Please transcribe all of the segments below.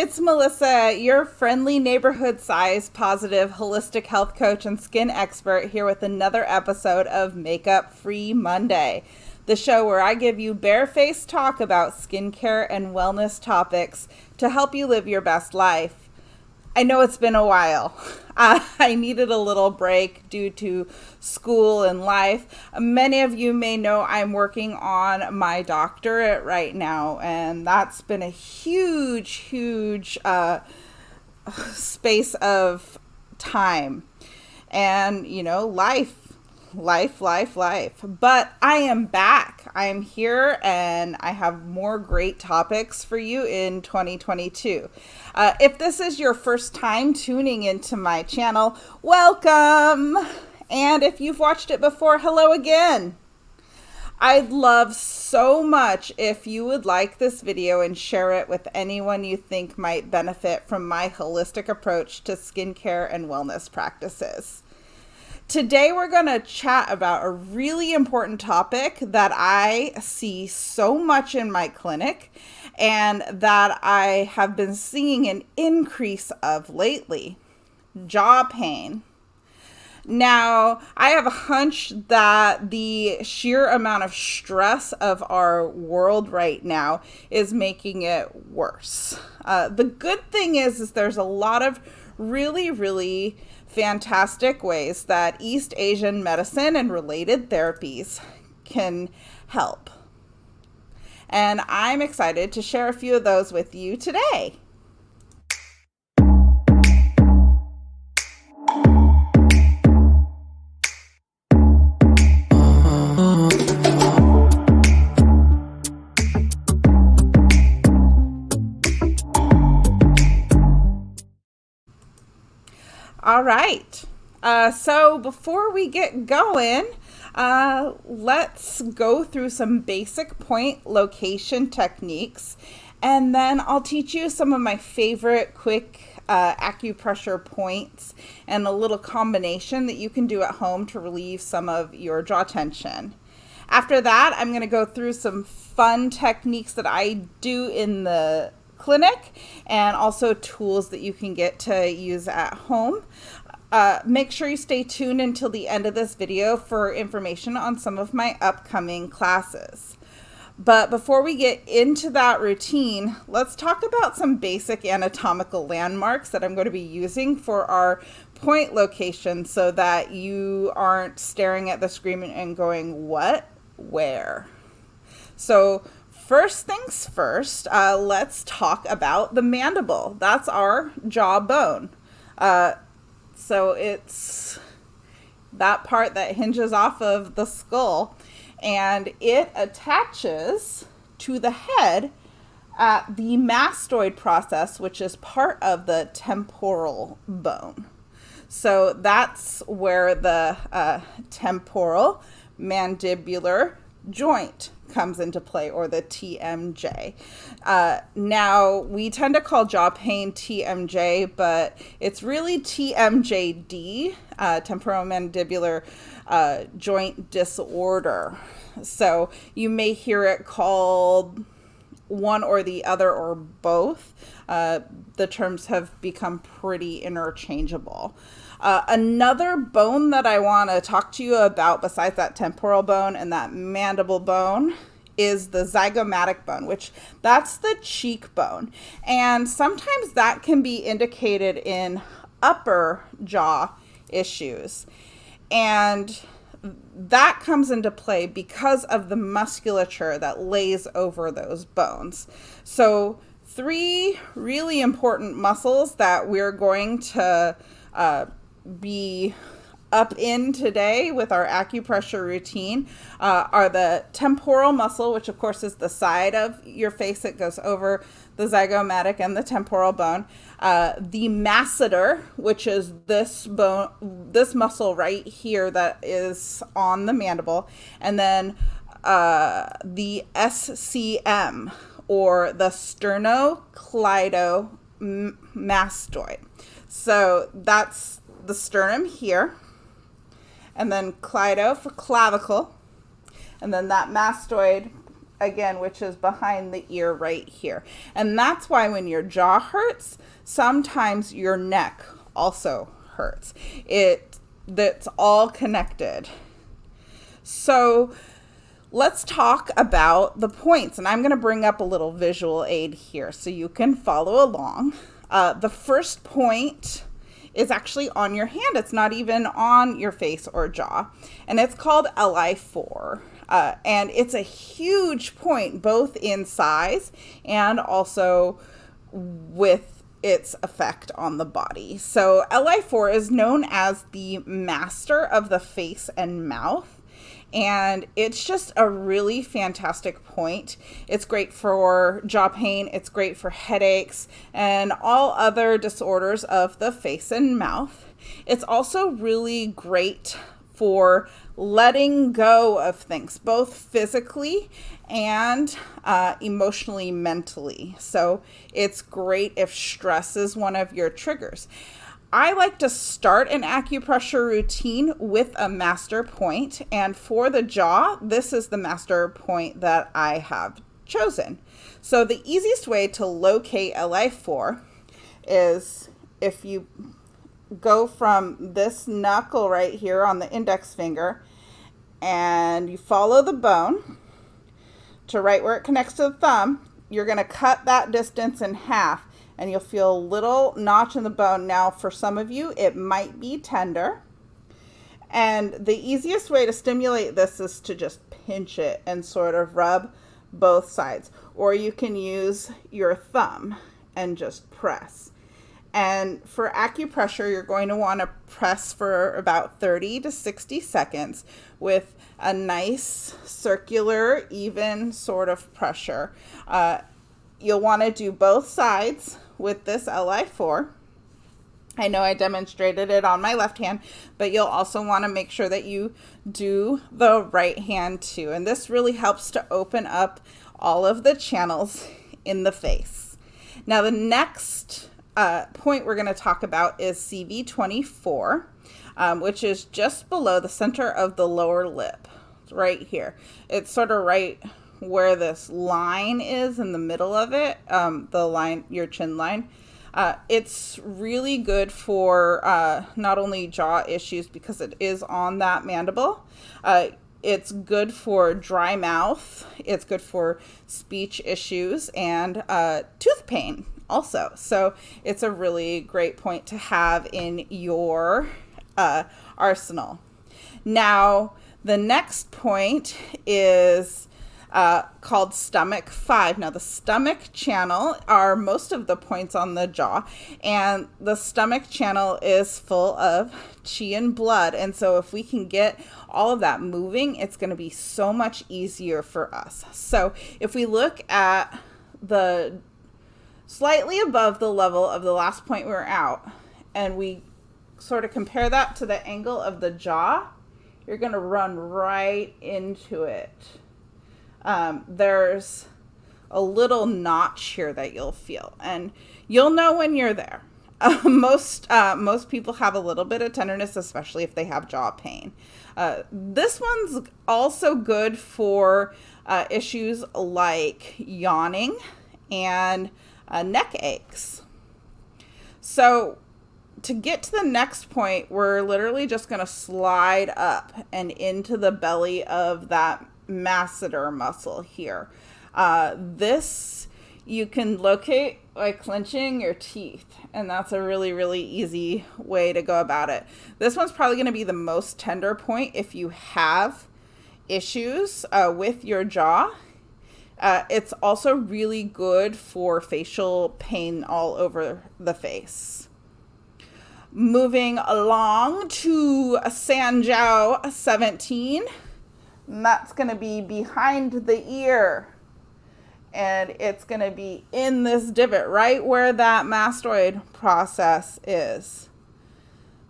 it's Melissa, your friendly neighborhood size positive holistic health coach and skin expert here with another episode of Makeup Free Monday, the show where I give you barefaced talk about skincare and wellness topics to help you live your best life. I know it's been a while. I needed a little break due to school and life. Many of you may know I'm working on my doctorate right now, and that's been a huge space of time. And, you know, life. But I am back. I'm here and I have more great topics for you in 2022. If this is your first time tuning into my channel, welcome. And if you've watched it before, hello again. I'd love so much if you would like this video and share it with anyone you think might benefit from my holistic approach to skincare and wellness practices. Today, we're going to chat about a really important topic that I see so much in my clinic and that I have been seeing an increase of lately: jaw pain. Now, I have a hunch that the sheer amount of stress of our world right now is making it worse. The good thing is there's a lot of really fantastic ways that East Asian medicine and related therapies can help. And I'm excited to share a few of those with you today. All right. So before we get going, let's go through some basic point location techniques, and then I'll teach you some of my favorite quick acupressure points and a little combination that you can do at home to relieve some of your jaw tension. After that, I'm going to go through some fun techniques that I do in the clinic and also tools that you can get to use at home. Make sure you stay tuned until the end of this video for information on some of my upcoming classes. But before we get into that routine, let's talk about some basic anatomical landmarks that I'm going to be using for our point location so that you aren't staring at the screen and going, what? Where? So first things first, let's talk about the mandible. That's our jawbone. So it's that part that hinges off of the skull, and it attaches to the head at the mastoid process, which is part of the temporal bone. So that's where the temporal mandibular joint comes into play, or the TMJ. Now, we tend to call jaw pain TMJ, but it's really TMJD, temporomandibular joint disorder. So you may hear it called one or the other or both. The terms have become pretty interchangeable. Another bone that I want to talk to you about besides that temporal bone and that mandible bone is the zygomatic bone, which that's the cheekbone. And sometimes that can be indicated in upper jaw issues. And that comes into play because of the musculature that lays over those bones. So 3 really important muscles that we're going to be up in today with our acupressure routine are the temporal muscle, which of course is the side of your face that goes over the zygomatic and the temporal bone, the masseter, which is this bone, this muscle right here that is on the mandible, and then the SCM, or the sternocleidomastoid. So that's the sternum here, and then cleido for clavicle, and then that mastoid again, which is behind the ear right here. And that's why when your jaw hurts, sometimes your neck also hurts. That's all connected. So let's talk about the points, and I'm going to bring up a little visual aid here so you can follow along. The first point is actually on your hand. It's not even on your face or jaw, and it's called Li4. And it's a huge point, both in size and also with its effect on the body. So Li4 is known as the master of the face and mouth. And it's just a really fantastic point. It's great for jaw pain. It's great for headaches and all other disorders of the face and mouth. It's also really great for letting go of things, both physically and emotionally, mentally. So it's great if stress is one of your triggers. I like to start an acupressure routine with a master point, and for the jaw, this is the master point that I have chosen. So the easiest way to locate Li4 is if you go from this knuckle right here on the index finger and you follow the bone to right where it connects to the thumb. You're going to cut that distance in half and you'll feel a little notch in the bone. Now, for some of you, it might be tender. And the easiest way to stimulate this is to just pinch it and sort of rub both sides. Or you can use your thumb and just press. And for acupressure, you're going to want to press for about 30 to 60 seconds with a nice circular, even sort of pressure. You'll want to do both sides with this Li4. I know I demonstrated it on my left hand, but you'll also want to make sure that you do the right hand too. And this really helps to open up all of the channels in the face. Now, the next point we're going to talk about is CV24, which is just below the center of the lower lip. It's right here. It's sort of right where this line is in the middle of it, the line, your chin line. It's really good for not only jaw issues because it is on that mandible. It's good for dry mouth. It's good for speech issues and tooth pain also. So it's a really great point to have in your arsenal. Now, the next point is called stomach 5. Now, the stomach channel are most of the points on the jaw, and the stomach channel is full of chi and blood. And so if we can get all of that moving, it's going to be so much easier for us. So if we look at the slightly above the level of the last point we were out, and we sort of compare that to the angle of the jaw, you're going to run right into it. There's a little notch here that you'll feel, and you'll know when you're there. Most people have a little bit of tenderness, especially if they have jaw pain. This one's also good for issues like yawning and neck aches. So to get to the next point, we're literally just going to slide up and into the belly of that masseter muscle here. This you can locate by clenching your teeth, and that's a really, really easy way to go about it. This one's probably going to be the most tender point if you have issues with your jaw. It's also really good for facial pain all over the face. Moving along to Sanjiao 17. And that's going to be behind the ear. And it's going to be in this divot, right where that mastoid process is.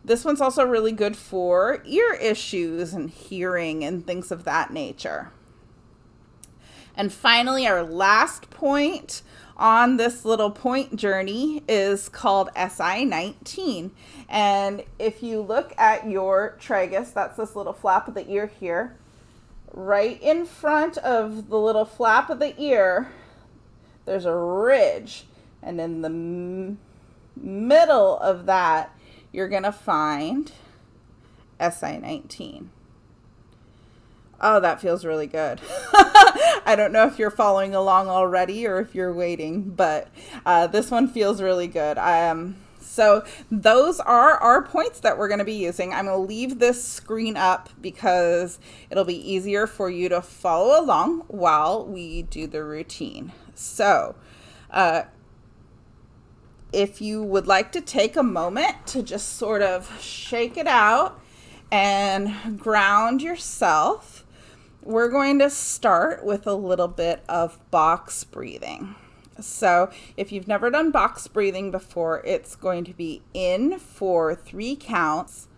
This one's also really good for ear issues and hearing and things of that nature. And finally, our last point on this little point journey is called SI19. And if you look at your tragus, that's this little flap of the ear here, Right in front of the little flap of the ear, there's a ridge. And in the middle of that, you're going to find SI19. Oh, that feels really good. I don't know if you're following along already or if you're waiting, but this one feels really good. So those are our points that we're going to be using. I'm going to leave this screen up because it'll be easier for you to follow along while we do the routine. So if you would like to take a moment to just sort of shake it out and ground yourself, we're going to start with a little bit of box breathing. So if you've never done box breathing before, it's going to be in for 3 counts,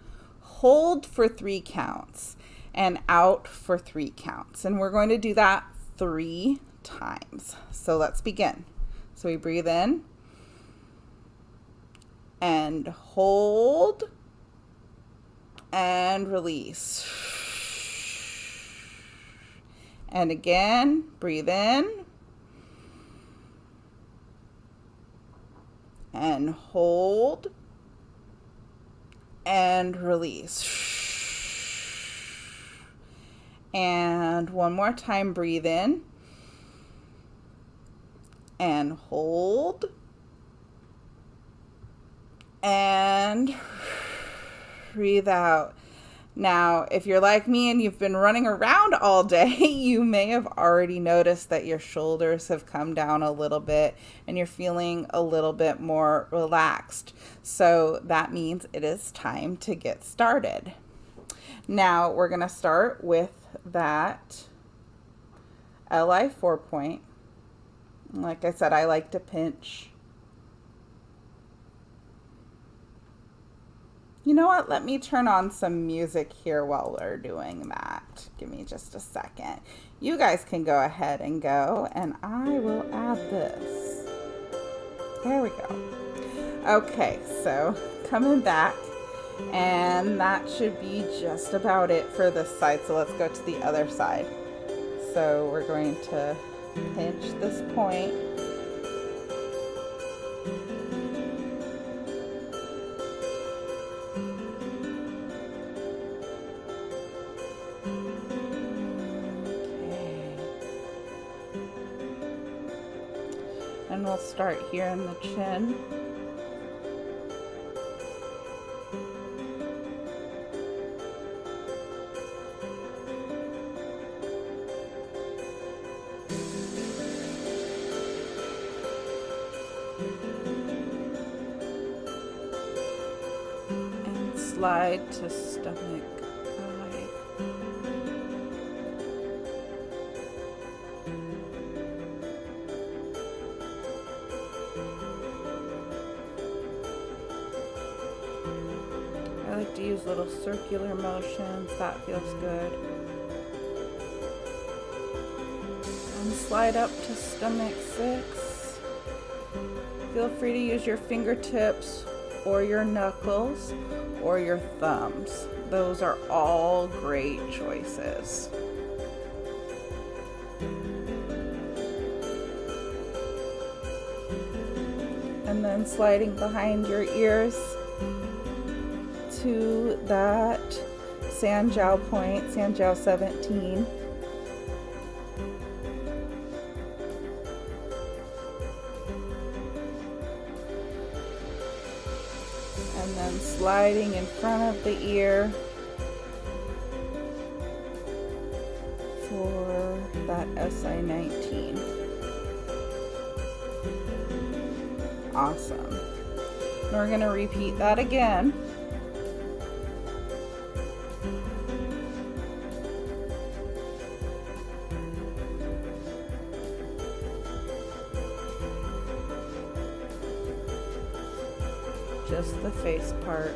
hold for 3 counts, and out for 3 counts. And we're going to do that 3 times. So let's begin. So we breathe in and hold and release. And again, breathe in and hold and release. And one more time, breathe in and hold and breathe out. Now, if you're like me and you've been running around all day, you may have already noticed that your shoulders have come down a little bit and you're feeling a little bit more relaxed. So that means it is time to get started. Now, we're going to start with that LI 4 point. Like I said, I like to pinch. You know what? Let me turn on some music here while we're doing that. Give me just a second. You guys can go ahead and go, and I will add this. There we go. Okay, so coming back, and that should be just about it for this side. So let's go to the other side. So we're going to pinch this point. And we'll start here in the chin. And slide to stomach 5. I like to use little circular motions. That feels good. And slide up to stomach 6. Feel free to use your fingertips or your knuckles or your thumbs. Those are all great choices. And then sliding behind your ears to that Sanjiao point, Sanjiao 17. And then sliding in front of the ear for that SI19. Awesome. And we're going to repeat that again. Just the face part.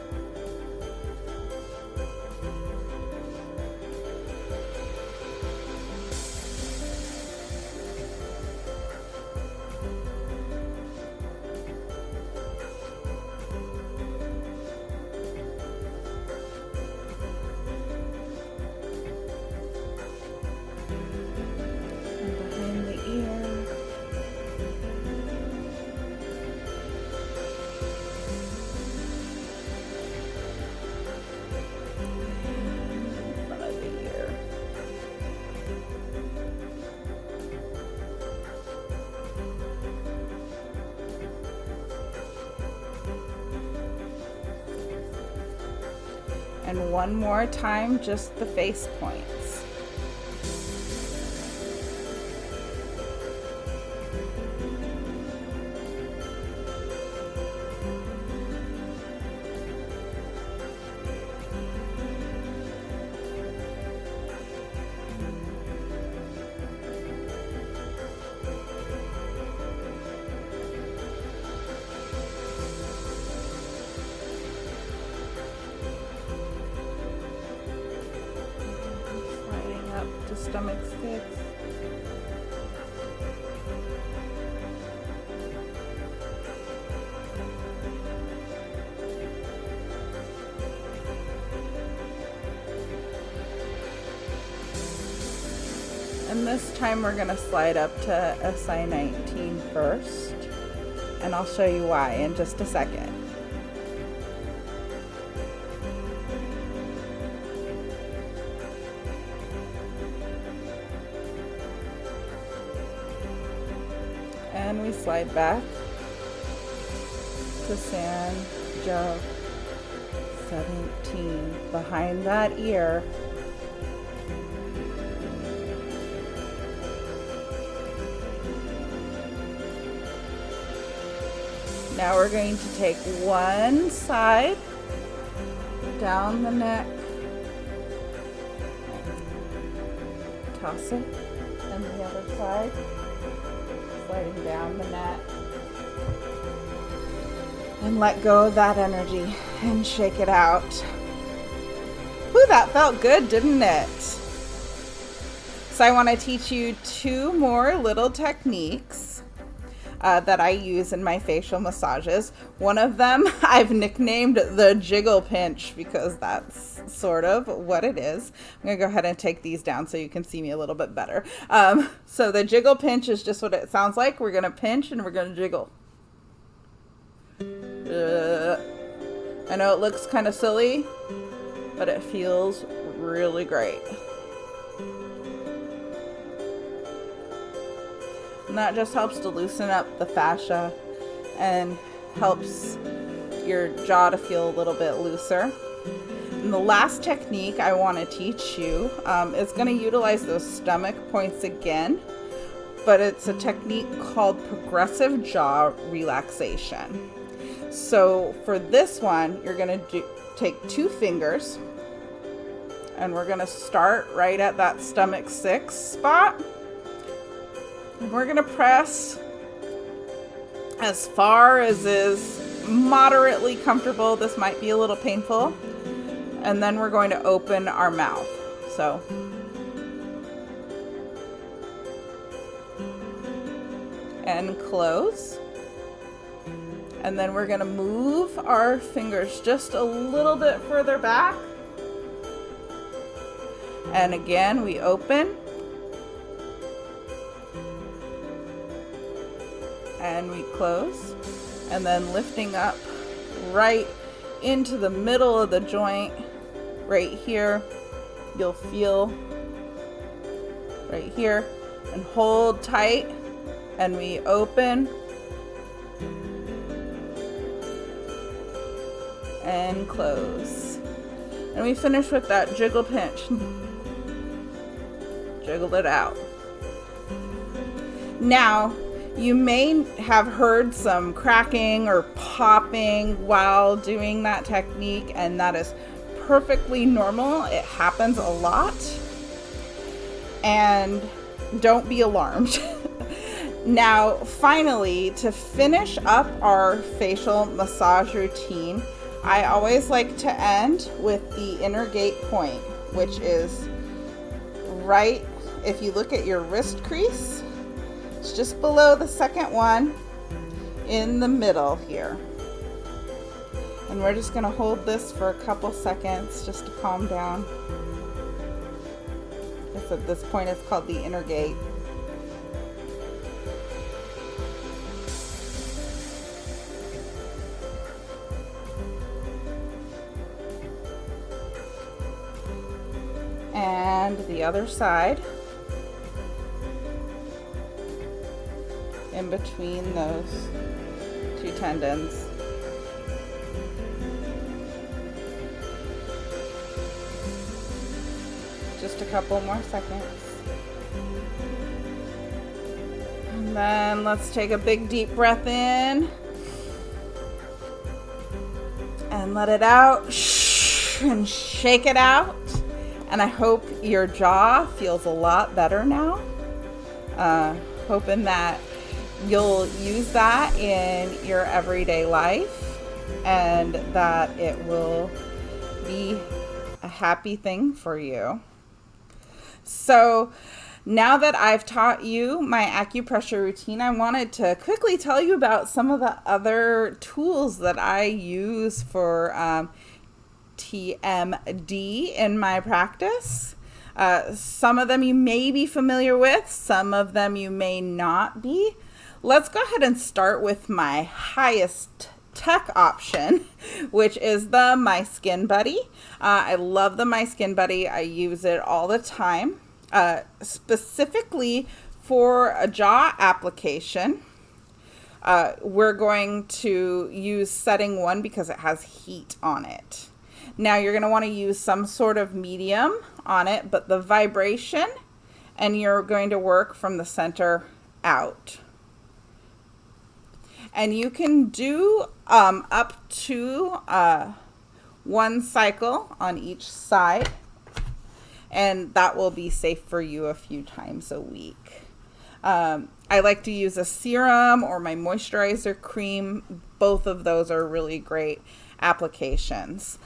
And one more time, just the face points. Stomach 6. And this time we're going to slide up to SI19 first, and I'll show you why in just a second. And we slide back to sand Jaw 17 behind that ear. Now we're going to take one side down the neck, toss it, and the other side. Sliding down the neck, and let go of that energy and shake it out. Whew, that felt good, didn't it? So I want to teach you two more little techniques that I use in my facial massages. One of them I've nicknamed the Jiggle Pinch because that's sort of what it is. I'm gonna go ahead and take these down so you can see me a little bit better. So the Jiggle Pinch is just what it sounds like. We're gonna pinch and we're gonna jiggle. I know it looks kind of silly, but it feels really great. And that just helps to loosen up the fascia and helps your jaw to feel a little bit looser. And the last technique I want to teach you is going to utilize those stomach points again, but it's a technique called progressive jaw relaxation. So for this one, you're going to take 2 fingers, and we're going to start right at that stomach 6 spot. And we're going to press as far as is moderately comfortable. This might be a little painful. And then we're going to open our mouth. So and close. And then we're going to move our fingers just a little bit further back. And again, we open. And we close, and then lifting up right into the middle of the joint right here. You'll feel right here, and hold tight, and we open and close, and we finish with that jiggle pinch. Jiggle it out. Now you may have heard some cracking or popping while doing that technique, and that is perfectly normal. It happens a lot, and don't be alarmed. Now, finally, to finish up our facial massage routine, I always like to end with the inner gate point, which is right, if you look at your wrist crease, it's just below the second one in the middle here. And we're just going to hold this for a couple seconds just to calm down. This at this point is called the inner gate. And the other side. In between those 2 tendons. Just a couple more seconds. And then let's take a big deep breath in. And let it out. And shake it out. And I hope your jaw feels a lot better now. Hoping that you'll use that in your everyday life and that it will be a happy thing for you. So now that I've taught you my acupressure routine, I wanted to quickly tell you about some of the other tools that I use for TMD in my practice. Some of them you may be familiar with, some of them you may not be. Let's go ahead and start with my highest tech option, which is the My Skin Buddy. I love the My Skin Buddy. I use it all the time, specifically for a jaw application. We're going to use setting 1 because it has heat on it. Now you're going to want to use some sort of medium on it, but the vibration, and you're going to work from the center out. And you can do up to 1 cycle on each side, and that will be safe for you a few times a week. I like to use a serum or my moisturizer cream. Both of those are really great applications.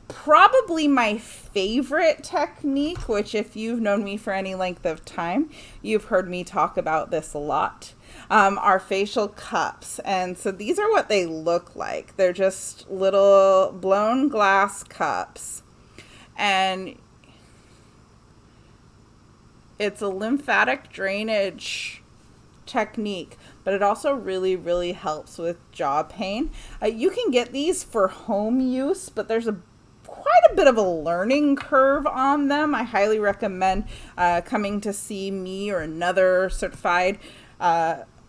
Probably my favorite technique, which if you've known me for any length of time, you've heard me talk about this a lot, are facial cups. And so these are what they look like. They're just little blown glass cups. And it's a lymphatic drainage technique, but it also really, really helps with jaw pain. You can get these for home use, but there's quite a bit of a learning curve on them. I highly recommend coming to see me or another certified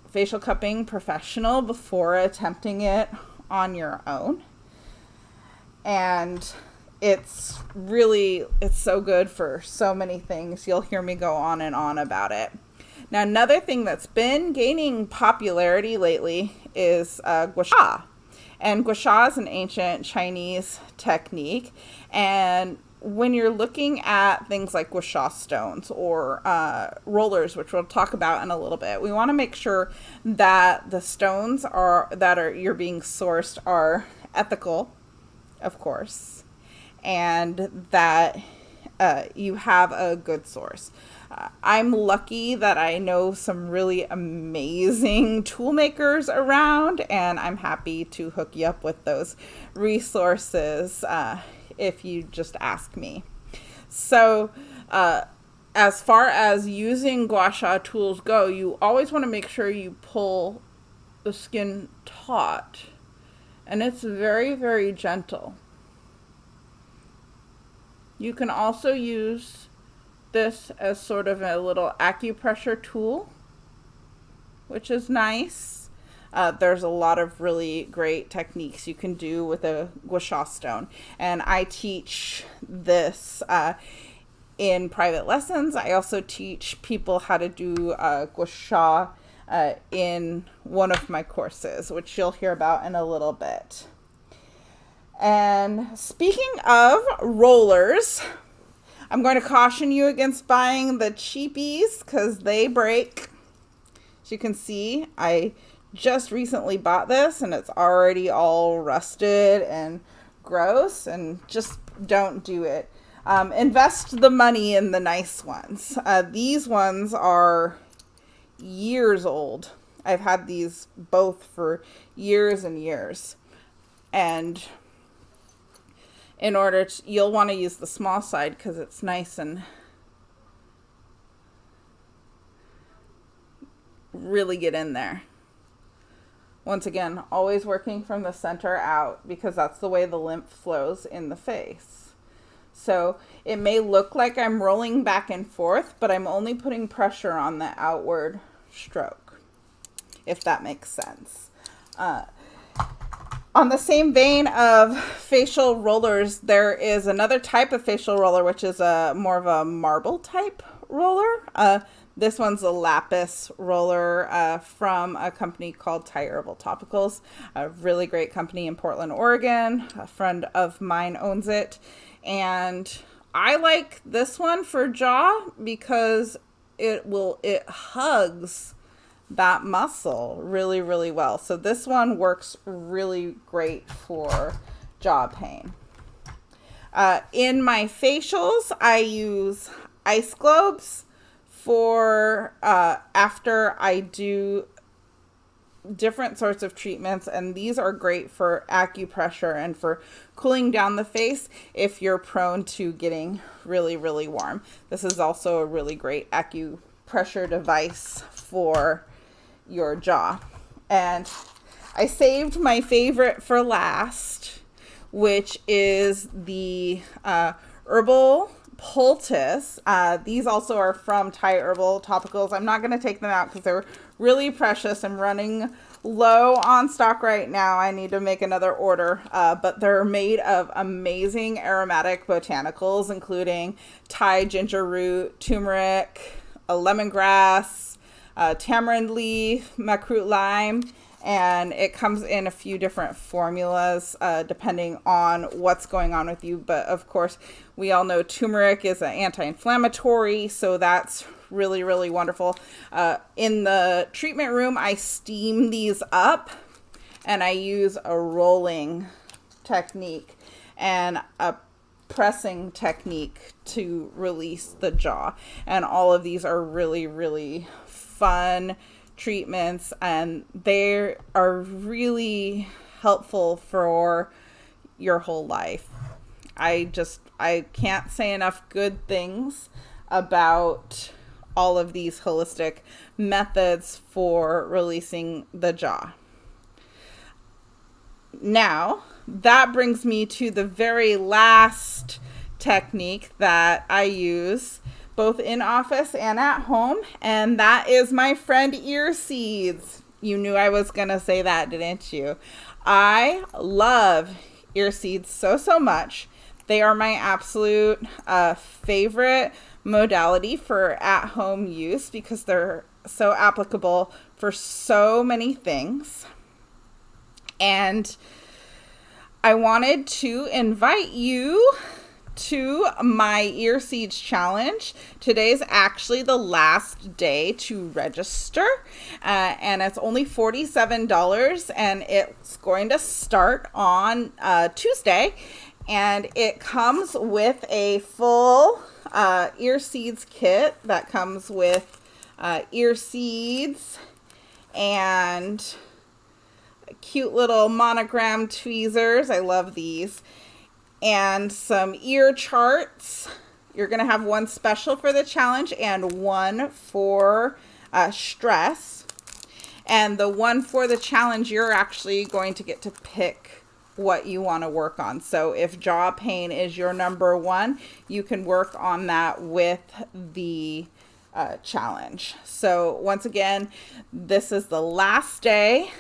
facial cupping professional before attempting it on your own. And it's so good for so many things. You'll hear me go on and on about it. Now, another thing that's been gaining popularity lately is gua sha. And gua sha is an ancient Chinese technique. And when you're looking at things like gua sha stones or rollers, which we'll talk about in a little bit, we want to make sure that the stones you're being sourced are ethical, of course, and that you have a good source. I'm lucky that I know some really amazing tool makers around, and I'm happy to hook you up with those resources if you just ask me. So as far as using gua sha tools go, you always want to make sure you pull the skin taut, and it's very, very gentle. You can also use this as sort of a little acupressure tool, which is nice. There's a lot of really great techniques you can do with a gua sha stone, and I teach this in private lessons. I also teach people how to do gua sha in one of my courses, which you'll hear about in a little bit. And speaking of rollers, I'm going to caution you against buying the cheapies because they break. As you can see, I just recently bought this and it's already all rusted and gross, and just don't do it. Invest the money in the nice ones. These ones are years old. I've had these both for years and years. And you'll want to use the small side because it's nice and really get in there. Once again, always working from the center out because that's the way the lymph flows in the face. So it may look like I'm rolling back and forth, but I'm only putting pressure on the outward stroke, if that makes sense. On the same vein of facial rollers, there is another type of facial roller, which is a more of a marble type roller. This one's a Lapis Roller from a company called Thai Herbal Topicals, a really great company in Portland, Oregon. A friend of mine owns it. And I like this one for jaw because it hugs that muscle really, really well. So this one works really great for jaw pain. In my facials, I use ice globes for after I do different sorts of treatments, and these are great for acupressure and for cooling down the face if you're prone to getting really, really warm. This is also a really great acupressure device for your jaw. And I saved my favorite for last, which is the herbal poultice. These also are from Thai Herbal Topicals. I'm not going to take them out because they're really precious. I'm running low on stock right now. I need to make another order, but they're made of amazing aromatic botanicals, including Thai ginger root, turmeric, lemongrass, tamarind leaf, makrut lime, and it comes in a few different formulas depending on what's going on with you. But of course, we all know turmeric is an anti-inflammatory, so that's really, really wonderful. In the treatment room, I steam these up, and I use a rolling technique and a pressing technique to release the jaw. And all of these are really, really fun treatments, and they are really helpful for your whole life. I can't say enough good things about all of these holistic methods for releasing the jaw. Now, that brings me to the very last technique that I use both in office and at home, and that is my friend ear seeds. You knew I was going to say that, didn't you? I love ear seeds so, so much. They are my absolute favorite modality for at-home use because they're so applicable for so many things. And I wanted to invite you to my ear seeds challenge. Today's actually the last day to register, and it's only $47, and it's going to start on Tuesday, and it comes with a full ear seeds kit that comes with ear seeds and cute little monogram tweezers. I love these. And some ear charts. You're going to have one special for the challenge and one for stress. And the one for the challenge, you're actually going to get to pick what you want to work on. So if jaw pain is your number one, you can work on that with the challenge. So once again, this is the last day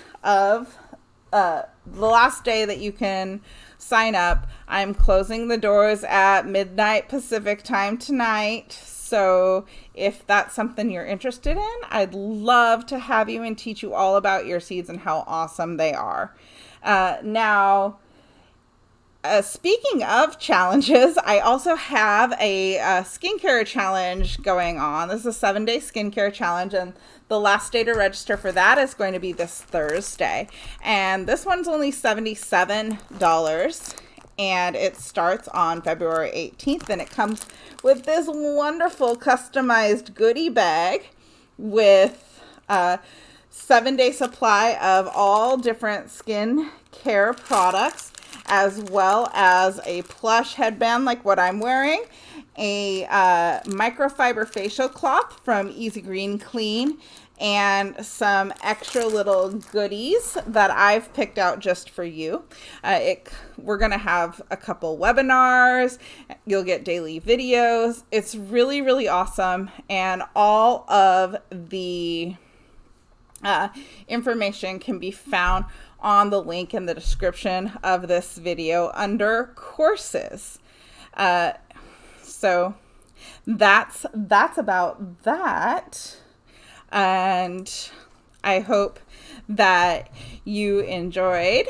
that you can sign up. I'm closing the doors at midnight Pacific time tonight. So if that's something you're interested in, I'd love to have you and teach you all about ear seeds and how awesome they are. Now, speaking of challenges, I also have a skincare challenge going on. This is a 7-day skincare challenge, and the last day to register for that is going to be this Thursday. And this one's only $77, and it starts on February 18th, and it comes with this wonderful customized goodie bag with a 7-day supply of all different skin care products, as well as a plush headband like what I'm wearing, a microfiber facial cloth from Easy Green Clean, and some extra little goodies that I've picked out just for you. We're going to have a couple webinars. You'll get daily videos. It's really, really awesome. And all of the information can be found on the link in the description of this video under courses. So that's about that. And I hope that you enjoyed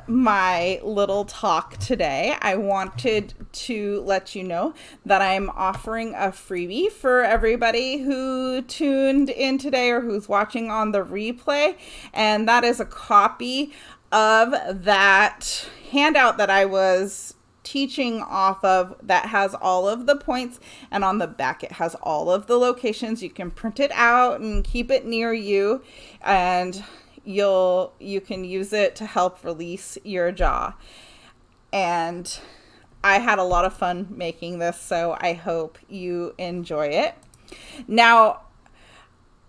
my little talk today. I wanted to let you know that I'm offering a freebie for everybody who tuned in today or who's watching on the replay, and that is a copy of that handout that I was teaching off of that has all of the points, and on the back it has all of the locations. You can print it out and keep it near you, and you can use it to help release your jaw. And I had a lot of fun making this, so I hope you enjoy it. Now,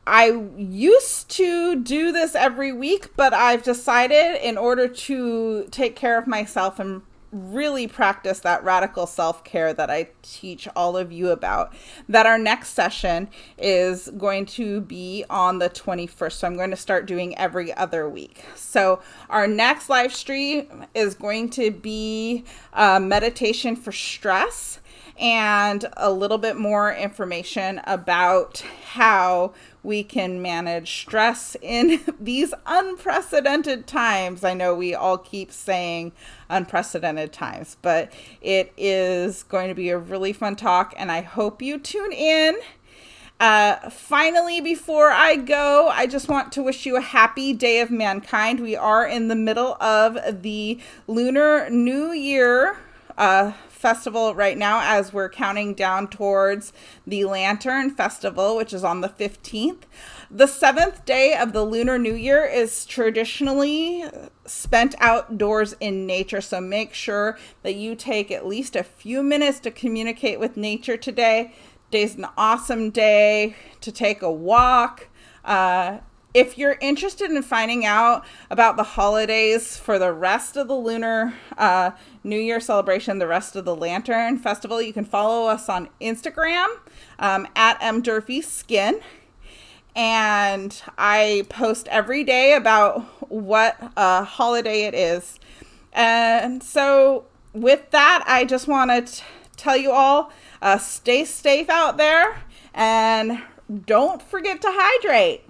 I used to do this every week, but I've decided, in order to take care of myself and really practice that radical self-care that I teach all of you about, that our next session is going to be on the 21st. So I'm going to start doing every other week. So our next live stream is going to be meditation for stress, and a little bit more information about how we can manage stress in these unprecedented times. I know we all keep saying unprecedented times, but it is going to be a really fun talk, and I hope you tune in. Finally, before I go, I just want to wish you a happy Day of Mankind. We are in the middle of the Lunar New Year festival right now, as we're counting down towards the Lantern Festival, which is on the 15th. The 7th day of the Lunar New Year is traditionally spent outdoors in nature, so make sure that you take at least a few minutes to communicate with nature today. Today's an awesome day to take a walk. If you're interested in finding out about the holidays for the rest of the Lunar New Year celebration, the rest of the Lantern Festival, you can follow us on Instagram at mdurfeyskin. And I post every day about what holiday it is. And so with that, I just want to tell you all, stay safe out there, and don't forget to hydrate.